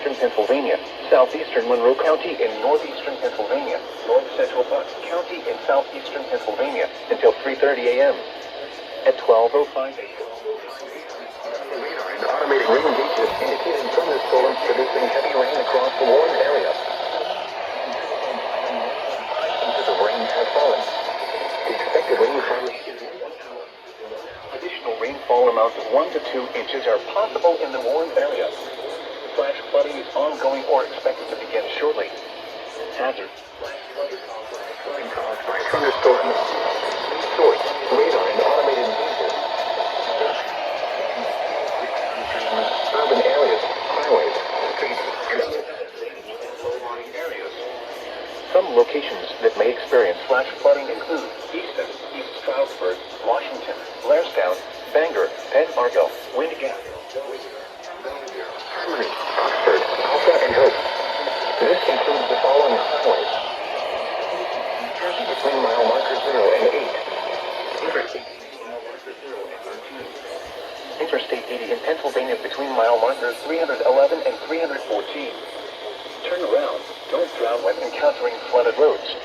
southeastern Pennsylvania, southeastern Monroe County in northeastern Pennsylvania, north central Bucks County in southeastern Pennsylvania until 3:30 a.m. At 12:05 a.m. Automated rain gauges indicated thunderstorms producing heavy rain across the warned area. The rain has fallen. The expected rainfall is additional rainfall amounts of 1 to 2 inches are possible in the warned area. Flash flooding is ongoing or expected to begin shortly. Hazard. Flooding caused by thunderstorms. Source, radar and automated gauges. Urban areas, highways, streets, and low-lying areas. Some locations that may experience flash flooding include Easton, East Stroudsburg, Washington, Blairstown, Bangor, Penn Argo, Wind Gap, Harmony, Oxford, Alpha, and Hope. This includes the following highways. Between mile markers 0 and 8. Interstate 80 in Pennsylvania between mile markers 311 and 314. Turn around. Don't drown when encountering flooded roads.